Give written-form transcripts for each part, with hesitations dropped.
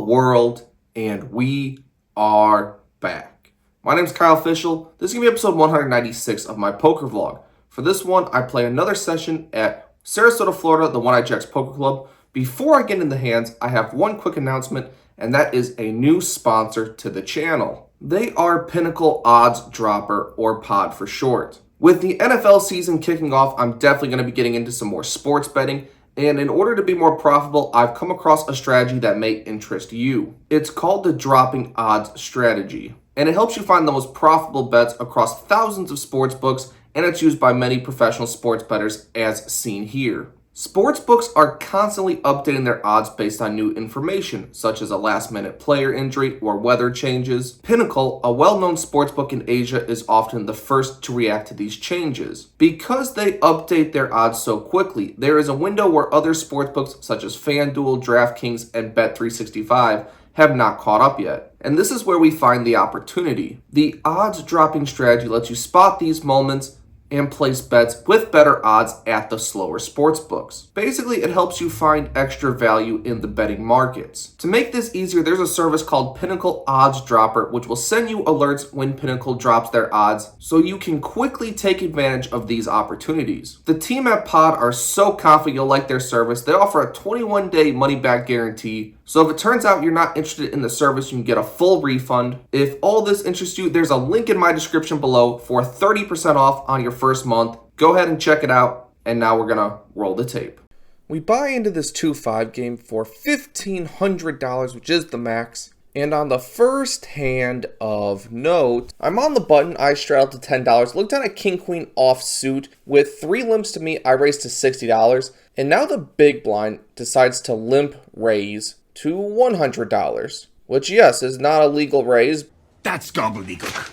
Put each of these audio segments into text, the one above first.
world, and we are back. My name is Kyle Fischl. This is going to be episode 196 of my poker vlog. For this one, I play another session at Sarasota, Florida, the One Eye Jacks Poker Club. Before I get in the hands, I have one quick announcement, and that is a new sponsor to the channel. They are Pinnacle Odds Dropper, or POD for short. With the NFL season kicking off, I'm definitely going to be getting into some more sports betting. And in order to be more profitable, I've come across a strategy that may interest you. It's called the dropping odds strategy. And it helps you find the most profitable bets across thousands of sports books, and it's used by many professional sports bettors as seen here. Sportsbooks are constantly updating their odds based on new information, such as a last-minute player injury or weather changes. Pinnacle, a well-known sportsbook in Asia, is often the first to react to these changes. Because they update their odds so quickly, there is a window where other sportsbooks such as FanDuel, DraftKings, and Bet365 have not caught up yet. And this is where we find the opportunity. The odds dropping strategy lets you spot these moments and place bets with better odds at the slower sports books. Basically, it helps you find extra value in the betting markets. To make this easier, there's a service called Pinnacle Odds Dropper, which will send you alerts when Pinnacle drops their odds, so you can quickly take advantage of these opportunities. The team at Pod are so confident you'll like their service, they offer a 21-day money-back guarantee. So if it turns out you're not interested in the service, you can get a full refund. If all this interests you, there's a link in my description below for 30% off on your first month. Go ahead and check it out. And now we're gonna roll the tape. We buy into this 2-5 game for $1,500, which is the max. And on the first hand of note, I'm on the button, I straddled to $10, looked down at King-Queen offsuit. With 3 limps to me, I raised to $60. And now the big blind decides to limp raise to $100, which, yes, is not a legal raise. That's gobbledygook.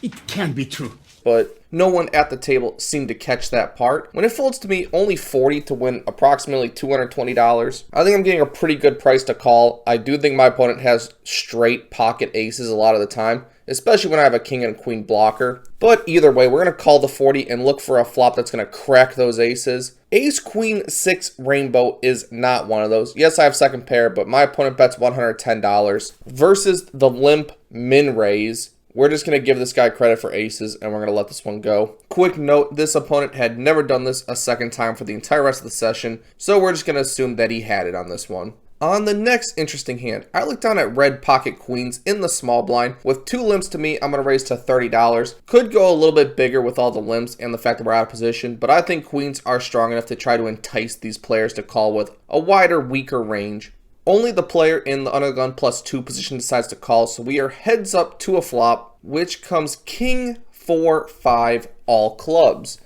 It can't be true. But no one at the table seemed to catch that part. When it folds to me, only 40 to win approximately $220. I think I'm getting a pretty good price to call. I do think my opponent has straight pocket aces a lot of the time, especially when I have a king and queen blocker. But either way, we're going to call the 40 and look for a flop that's going to crack those aces. Ace, queen, 6 rainbow is not one of those. Yes, I have second pair, but my opponent bets $110 versus the limp min raise. We're just going to give this guy credit for aces, and we're going to let this one go. Quick note, this opponent had never done this a second time for the entire rest of the session, so we're just going to assume that he had it on this one. On the next interesting hand, I look down at red pocket queens in the small blind. With 2 limps to me, I'm going to raise to $30. Could go a little bit bigger with all the limps and the fact that we're out of position, but I think queens are strong enough to try to entice these players to call with a wider, weaker range. Only the player in the undergun +2 position decides to call, so we are heads up to a flop, which comes king, 4, 5, all clubs.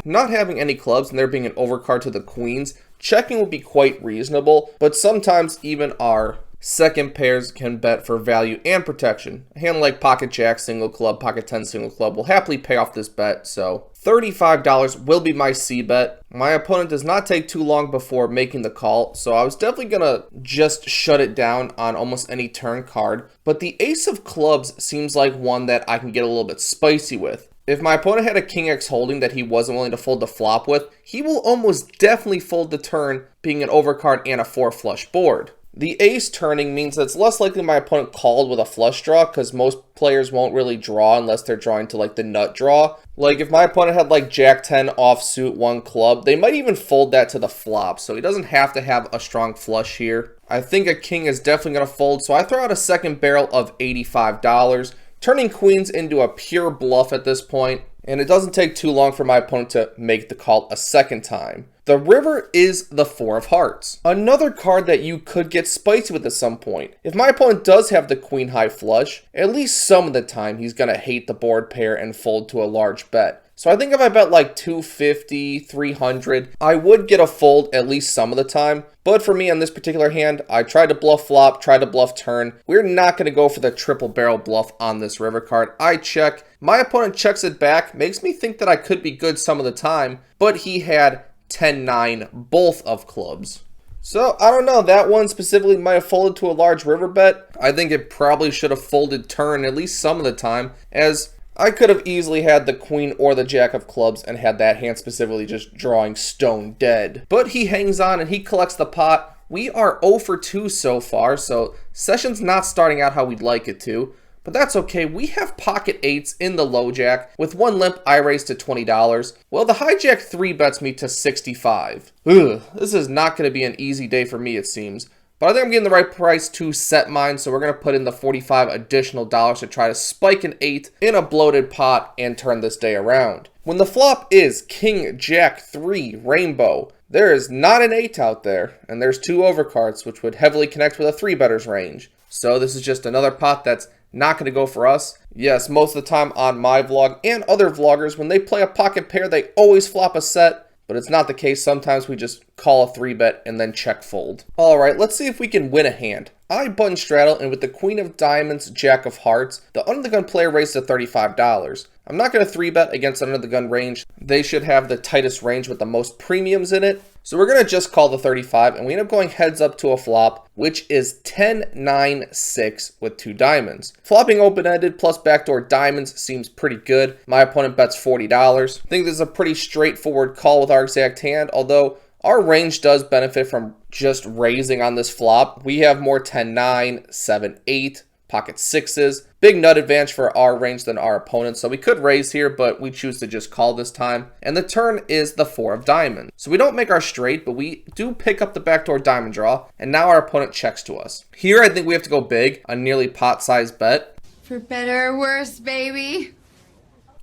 Not having any clubs and there being an overcard to the queens, checking would be quite reasonable, but sometimes even our second pairs can bet for value and protection. A hand like pocket jack single club, pocket 10 single club will happily pay off this bet, so $35 will be my C bet. My opponent does not take too long before making the call, so I was definitely gonna just shut it down on almost any turn card, but the ace of clubs seems like one that I can get a little bit spicy with. If my opponent had a king X holding that he wasn't willing to fold the flop with, he will almost definitely fold the turn, being an overcard and a 4 flush board. The ace turning means that it's less likely my opponent called with a flush draw, because most players won't really draw unless they're drawing to like the nut draw. Like if my opponent had like jack 10 offsuit 1 club, they might even fold that to the flop, so he doesn't have to have a strong flush here. I think a king is definitely going to fold, so I throw out a second barrel of $85. Turning queens into a pure bluff at this point, and it doesn't take too long for my opponent to make the call a second time. The river is the 4 of hearts. Another card that you could get spicy with at some point. If my opponent does have the queen high flush, at least some of the time he's going to hate the board pair and fold to a large bet. So I think if I bet like 250, 300, I would get a fold at least some of the time. But for me on this particular hand, I tried to bluff flop, tried to bluff turn. We're not going to go for the triple barrel bluff on this river card. I check. My opponent checks it back. Makes me think that I could be good some of the time. But he had 10-9, both of clubs. So, I don't know, that one specifically might have folded to a large river bet. I think it probably should have folded turn at least some of the time, as I could have easily had the queen or the jack of clubs and had that hand specifically just drawing stone dead. But he hangs on and he collects the pot. We are 0 for 2 so far, so session's not starting out how we'd like it to. But that's okay, we have pocket 8s in the low jack. With one limp, I raise to $20. Well, the hijack 3 bets me to 65. Ugh, this is not going to be an easy day for me, it seems. But I think I'm getting the right price to set mine, so we're going to put in the $45 additional to try to spike an 8 in a bloated pot and turn this day around. When the flop is King, Jack, 3, Rainbow, there is not an 8 out there, and there's 2 overcards, which would heavily connect with a 3-better's range. So this is just another pot that's not going to go for us. Yes, most of the time on my vlog and other vloggers, when they play a pocket pair, they always flop a set. But it's not the case. Sometimes we just call a 3-bet and then check fold. Alright, let's see if we can win a hand. I button straddle, and with the queen of diamonds, jack of hearts, the under the gun player raises to $35. I'm not going to 3-bet against under the gun range. They should have the tightest range with the most premiums in it. So we're going to just call the 35, and we end up going heads up to a flop, which is 10-9-6 with 2 diamonds. Flopping open-ended plus backdoor diamonds seems pretty good. My opponent bets $40. I think this is a pretty straightforward call with our exact hand, although our range does benefit from just raising on this flop. We have more 10-9, 7-8, pocket 6s. Big nut advantage for our range than our opponent, so we could raise here, but we choose to just call this time. And the turn is the 4 of diamonds. So we don't make our straight, but we do pick up the backdoor diamond draw, and now our opponent checks to us. Here, I think we have to go big, a nearly pot-sized bet. For better or worse, baby.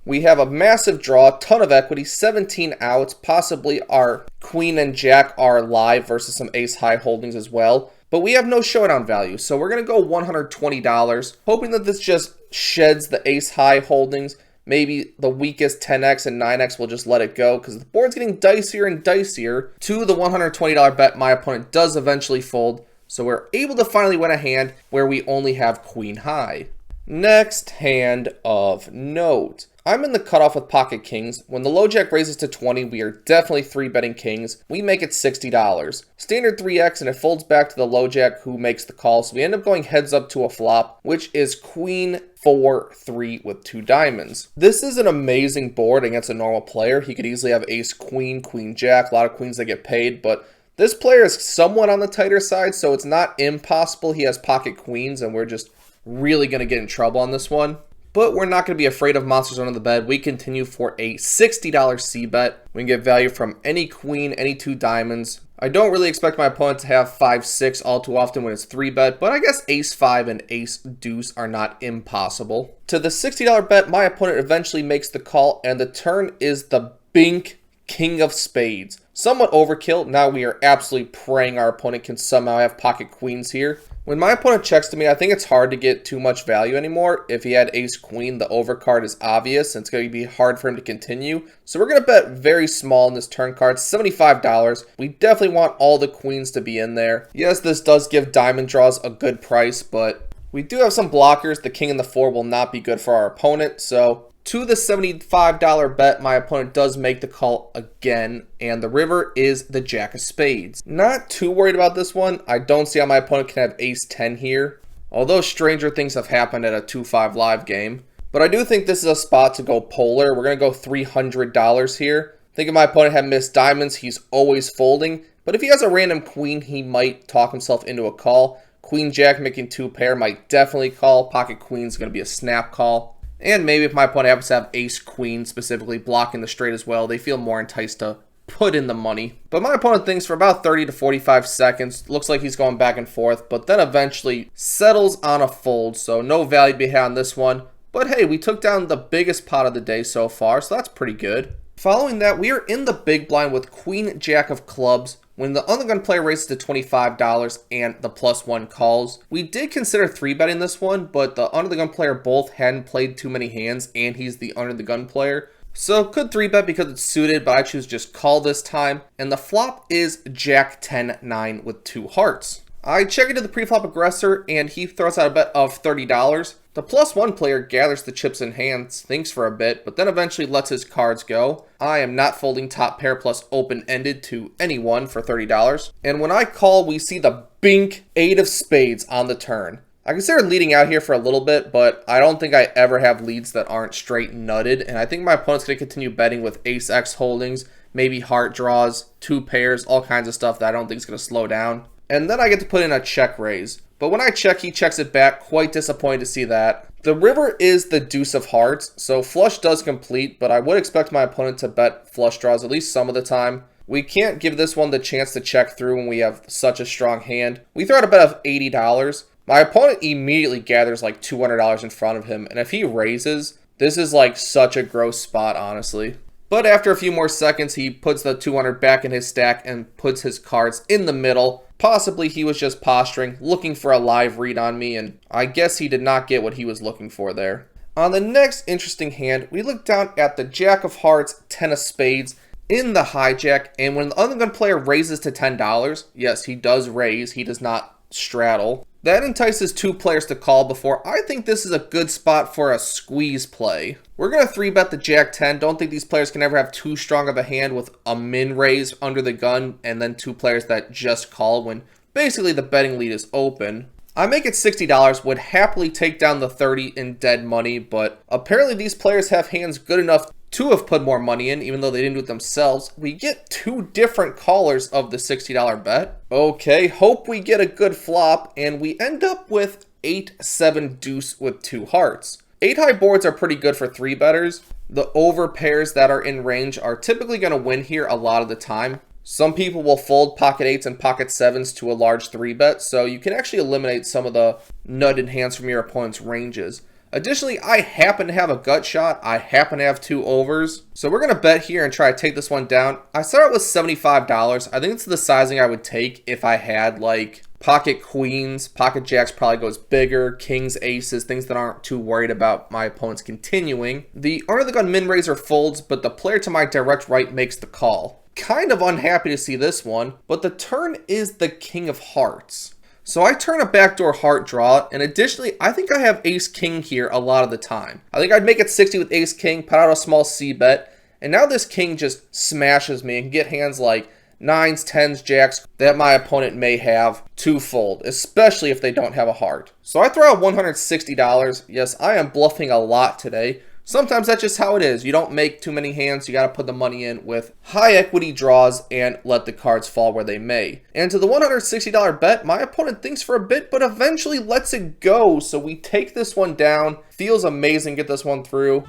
We have a massive draw, ton of equity, 17 outs, possibly our queen and jack are live versus some ace-high holdings as well. But we have no showdown value, so we're going to go $120, hoping that this just sheds the ace-high holdings. Maybe the weakest 10x and 9x will just let it go, because the board's getting dicier and dicier. To the $120 bet, my opponent does eventually fold, so we're able to finally win a hand where we only have queen high. Next hand of note. I'm in the cutoff with pocket kings. When the low jack raises to 20, we are definitely 3-betting kings. We make it $60. Standard 3x, and it folds back to the low jack who makes the call. So we end up going heads up to a flop, which is queen 4-3 with 2 diamonds. This is an amazing board against a normal player. He could easily have ace queen, queen jack, a lot of queens that get paid, but this player is somewhat on the tighter side, so it's not impossible he has pocket queens, and we're just really going to get in trouble on this one. But we're not going to be afraid of monsters under the bed. We continue for a $60 C-bet. We can get value from any queen, any 2 diamonds. I don't really expect my opponent to have 5-6 all too often when it's 3-bet, but I guess ace-5 and ace-deuce are not impossible. To the $60 bet, my opponent eventually makes the call, and the turn is the Bink king of spades. Somewhat overkill. Now we are absolutely praying our opponent can somehow have pocket queens here. When my opponent checks to me, I think it's hard to get too much value anymore. If he had ace-queen, the overcard is obvious, and it's going to be hard for him to continue. So we're going to bet very small in this turn card, $75. We definitely want all the queens to be in there. Yes, this does give diamond draws a good price, but we do have some blockers. The king and the 4 will not be good for our opponent, so to the $75 bet, my opponent does make the call again, and the river is the jack of spades. Not too worried about this one. I don't see how my opponent can have ace-10 here, although stranger things have happened at a 2-5 live game. But I do think this is a spot to go polar. We're going to go $300 here. I think if my opponent had missed diamonds, he's always folding. But if he has a random queen, he might talk himself into a call. Queen jack making 2 pair might definitely call. Pocket queen is going to be a snap call. And maybe if my opponent happens to have ace-queen specifically blocking the straight as well, they feel more enticed to put in the money. But my opponent thinks for about 30 to 45 seconds. Looks like he's going back and forth, but then eventually settles on a fold. So no value to be had on this one. But hey, we took down the biggest pot of the day so far, so that's pretty good. Following that, we are in the big blind with queen jack of clubs. When the undergun player raises to $25 and the +1 calls, we did consider 3-betting this one, but the under the gun player both hadn't played too many hands, and he's the under the gun player. So could 3-bet because it's suited, but I choose just call this time. And the flop is jack 10-9 with 2 hearts. I check into the pre-flop aggressor, and he throws out a bet of $30. The +1 player gathers the chips in hands, thinks for a bit, but then eventually lets his cards go. I am not folding top pair plus open-ended to anyone for $30. And when I call, we see the Bink 8 of spades on the turn. I consider leading out here for a little bit, but I don't think I ever have leads that aren't straight nutted, and I think my opponent's going to continue betting with ace-x holdings, maybe heart draws, 2 pairs, all kinds of stuff that I don't think is going to slow down. And then I get to put in a check raise. But when I check, he checks it back. Quite disappointed to see that. The river is the deuce of hearts, so flush does complete, but I would expect my opponent to bet flush draws at least some of the time. We can't give this one the chance to check through when we have such a strong hand. We throw out a bet of $80. My opponent immediately gathers like $200 in front of him, and if he raises, this is like such a gross spot, honestly. But after a few more seconds, he puts the 200 back in his stack and puts his cards in the middle. Possibly he was just posturing, looking for a live read on me, and I guess he did not get what he was looking for there. On the next interesting hand, we look down at the Jack of Hearts, 10 of Spades, in the hijack, and when the undergun player raises to $10, yes, he does raise, he does not straddle. That entices 2 players to call before I think this is a good spot for a squeeze play. We're going to 3-bet the Jack 10. Don't think these players can ever have too strong of a hand with a min raise under the gun and then 2 players that just call when basically the betting lead is open. I make it $60, would happily take down the 30 in dead money, but apparently these players have hands good enough to have put more money in, even though they didn't do it themselves. We get 2 different callers of the $60 bet. Okay, hope we get a good flop, and we end up with 8-7 deuce with 2 hearts. 8 high boards are pretty good for 3-betters. The over pairs that are in range are typically going to win here a lot of the time. Some people will fold pocket 8s and pocket 7s to a large 3-bet, so you can actually eliminate some of the nutted hands from your opponent's ranges. Additionally, I happen to have a gut shot. I happen to have 2 overs. So we're going to bet here and try to take this one down. I start out with $75. I think it's the sizing I would take if I had like pocket queens. Pocket jacks probably goes bigger. Kings, aces, things that aren't too worried about my opponent's continuing. The under the gun min raiser folds, but the player to my direct right makes the call. Kind of unhappy to see this one, but the turn is the King of Hearts. So I turn a backdoor heart draw, and additionally, I think I have ace-king here a lot of the time. I think I'd make it 60 with ace-king, put out a small c-bet, and now this king just smashes me and can get hands like 9s, 10s, jacks that my opponent may have to fold, especially if they don't have a heart. So I throw out $160. Yes, I am bluffing a lot today. Sometimes that's just how it is. You don't make too many hands. You got to put the money in with high equity draws and let the cards fall where they may. And to the $160 bet, my opponent thinks for a bit, but eventually lets it go. So we take this one down. Feels amazing. Get this one through.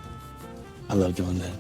I love doing that.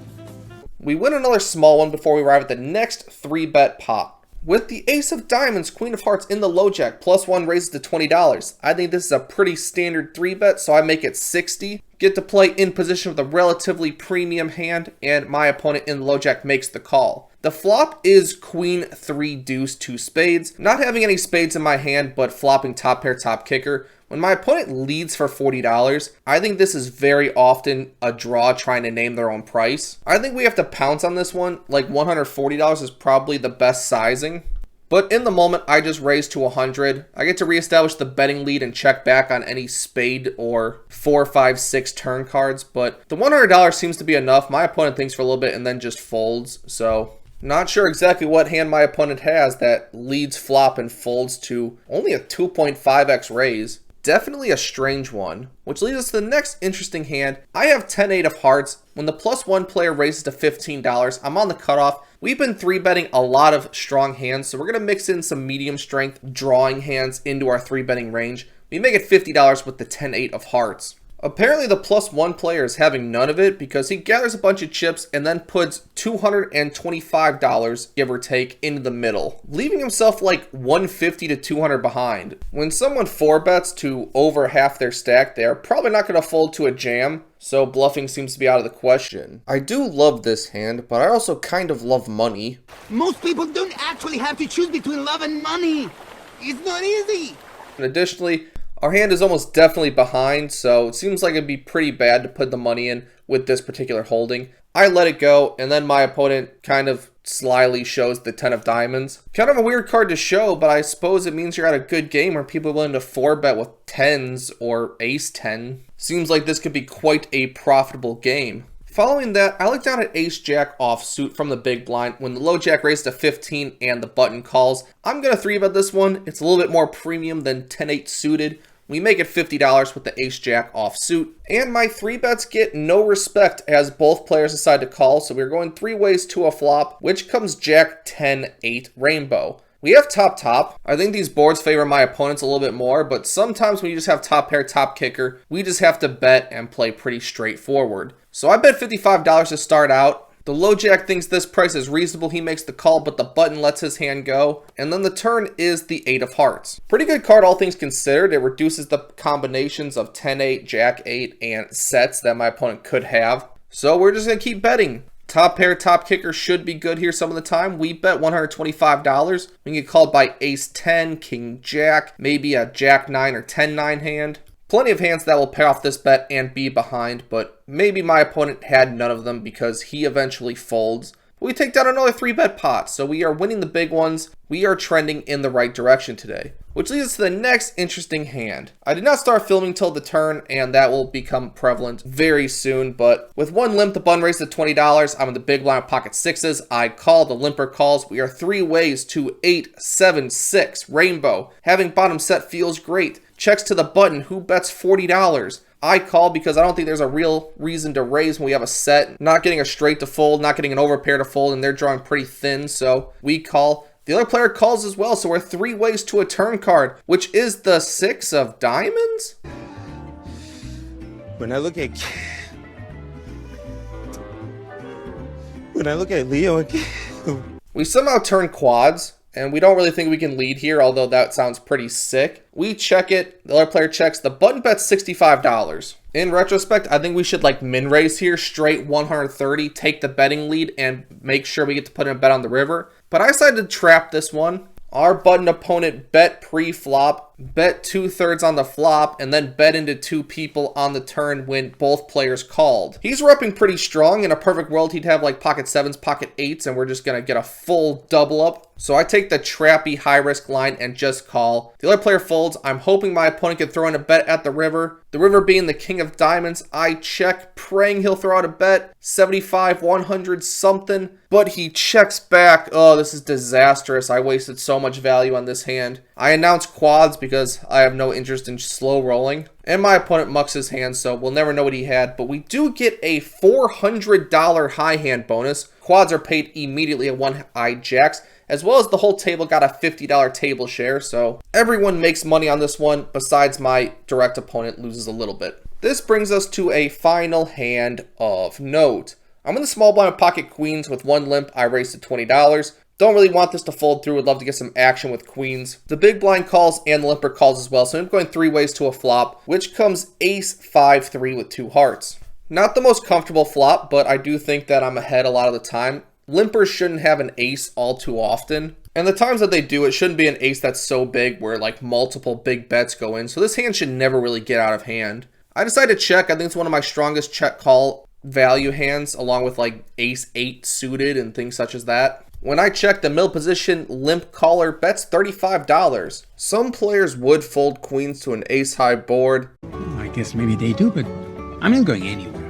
We win another small one before we arrive at the next 3-bet pot. With the ace of diamonds, queen of hearts in the low jack, +1 raises to $20. I think this is a pretty standard 3-bet, so I make it 60. Get to play in position with a relatively premium hand, and my opponent in the low jack makes the call. The flop is queen 3 deuce 2 spades. Not having any spades in my hand, but flopping top pair top kicker. When my opponent leads for $40, I think this is very often a draw trying to name their own price. I think we have to pounce on this one. Like $140 is probably the best sizing. But in the moment, I just raise to 100. I get to reestablish the betting lead and check back on any spade or 4, 5, 6 turn cards. But the $100 seems to be enough. My opponent thinks for a little bit and then just folds. So not sure exactly what hand my opponent has that leads flop and folds to only a 2.5x raise. Definitely a strange one, which leads us to the next interesting hand. I have 10-8 of hearts. When the +1 player raises to $15, I'm on the cutoff. We've been 3-betting a lot of strong hands, so we're going to mix in some medium strength drawing hands into our 3-betting range. We make it $50 with the 10-8 of hearts. Apparently the +1 player is having none of it because he gathers a bunch of chips and then puts $225, give or take, into the middle, leaving himself like 150 to 200 behind. When someone 4-bets to over half their stack, they are probably not going to fold to a jam, so bluffing seems to be out of the question. I do love this hand, but I also kind of love money. Most people don't actually have to choose between love and money. It's not easy. And additionally, our hand is almost definitely behind, so it seems like it'd be pretty bad to put the money in with this particular holding. I let it go, and then my opponent kind of slyly shows the 10 of diamonds. Kind of a weird card to show, but I suppose it means you're at a good game where people are willing to 4-bet with 10s or ace 10. Seems like this could be quite a profitable game. Following that, I look down at ace-jack offsuit from the big blind when the low jack raises to 15 and the button calls. I'm going to 3-bet this one. It's a little bit more premium than 10-8 suited. We make it $50 with the ace-jack offsuit. And my 3-bets get no respect as both players decide to call, so we're going 3 ways to a flop, which comes jack 10-8 rainbow. We have top. I think these boards favor my opponents a little bit more, but sometimes when you just have top pair, top kicker, we just have to bet and play pretty straightforward. So I bet $55 to start out. The low jack thinks this price is reasonable. He makes the call, but the button lets his hand go. And then the turn is the 8 of hearts. Pretty good card, all things considered. It reduces the combinations of 10-8, jack 8, and sets that my opponent could have. So we're just going to keep betting. Top pair, top kicker should be good here some of the time. We bet $125. We can get called by ace 10, king jack, maybe a jack 9 or 10-9 hand. Plenty of hands that will pay off this bet and be behind, but maybe my opponent had none of them because he eventually folds. We take down another 3-bet pot, so we are winning the big ones. We are trending in the right direction today, which leads us to the next interesting hand. I did not start filming till the turn, and that will become prevalent very soon, but with one limp, the button raised to $20. I'm in the big blind pocket sixes. I call, the limper calls. We are 3 ways to 8, 7, 6 rainbow. Having bottom set feels great. Checks to the button, who bets $40? I call because I don't think there's a real reason to raise when we have a set. Not getting a straight to fold, not getting an overpair to fold, and they're drawing pretty thin, so we call. The other player calls as well, so we're 3 ways to a turn card, which is the 6 of diamonds? When I look at Leo again. We somehow turn quads, and we don't really think we can lead here, although that sounds pretty sick. We check it, the other player checks, the button bets $65. In retrospect, I think we should like min raise here, straight 130, take the betting lead, and make sure we get to put in a bet on the river. But I decided to trap this one. Our button opponent bet pre-flop, bet 2/3 on the flop, and then bet into 2 people on the turn when both players called. He's repping pretty strong. In a perfect world, he'd have like pocket 7s, pocket 8s, and we're just going to get a full double up. So I take the trappy high-risk line and just call. The other player folds. I'm hoping my opponent can throw in a bet at the river. The river being the king of diamonds, I check, praying he'll throw out a bet. 75, 100 something, but he checks back. Oh, this is disastrous. I wasted so much value on this hand. I announce quads because I have no interest in slow rolling. And my opponent mucks his hand, so we'll never know what he had. But we do get a $400 high hand bonus. Quads are paid immediately at 1-eye jacks, as well as the whole table got a $50 table share. So everyone makes money on this one, besides my direct opponent loses a little bit. This brings us to a final hand of note. I'm in the small blind with pocket queens with 1 limp. I raised to $20. Don't really want this to fold through. Would love to get some action with queens. The big blind calls and the limper calls as well. So I'm going 3 ways to a flop, which comes ace 5-3 with 2 hearts. Not the most comfortable flop, but I do think that I'm ahead a lot of the time. Limpers shouldn't have an ace all too often. And the times that they do, it shouldn't be an ace that's so big where like multiple big bets go in. So this hand should never really get out of hand. I decided to check. I think it's one of my strongest check call value hands, along with like ace 8 suited and things such as that. When I check, the middle position limp caller bets $35. Some players would fold queens to an ace high board. I guess maybe they do, but I'm not going anywhere.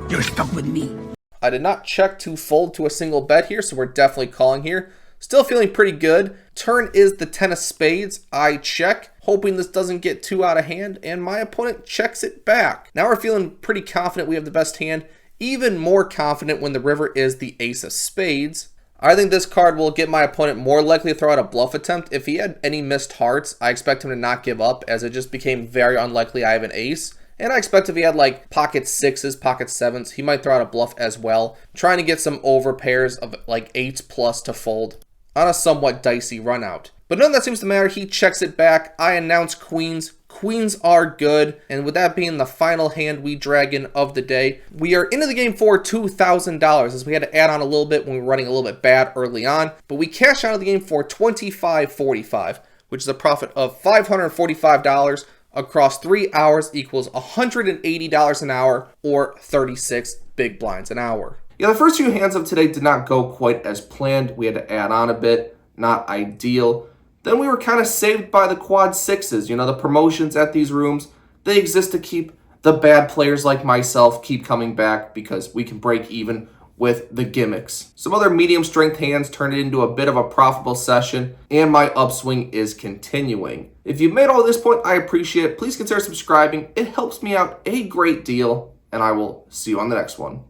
You're stuck with me. I did not check to fold to a single bet here, so we're definitely calling here. Still feeling pretty good. Turn is the 10 of spades. I check, hoping this doesn't get too out of hand, and my opponent checks it back. Now we're feeling pretty confident we have the best hand. Even more confident when the river is the ace of spades. I think this card will get my opponent more likely to throw out a bluff attempt. If he had any missed hearts, I expect him to not give up, as it just became very unlikely I have an ace. And I expect if he had like pocket 6s, pocket 7s, he might throw out a bluff as well, trying to get some over pairs of like 8s plus to fold on a somewhat dicey run out. But none of that seems to matter. He checks it back. I announce queens. Queens are good, and with that being the final hand we drag in of the day, we are into the game for $2,000, as we had to add on a little bit when we were running a little bit bad early on, but we cash out of the game for $25.45, which is a profit of $545 across 3 hours, equals $180 an hour, or 36 big blinds an hour. Yeah, the first few hands of today did not go quite as planned. We had to add on a bit, not ideal. Then we were kind of saved by the quad 6s. You know, the promotions at these rooms, they exist to keep the bad players like myself keep coming back because we can break even with the gimmicks. Some other medium strength hands turned it into a bit of a profitable session, and my upswing is continuing. If you've made all this point, I appreciate it. Please consider subscribing. It helps me out a great deal, and I will see you on the next one.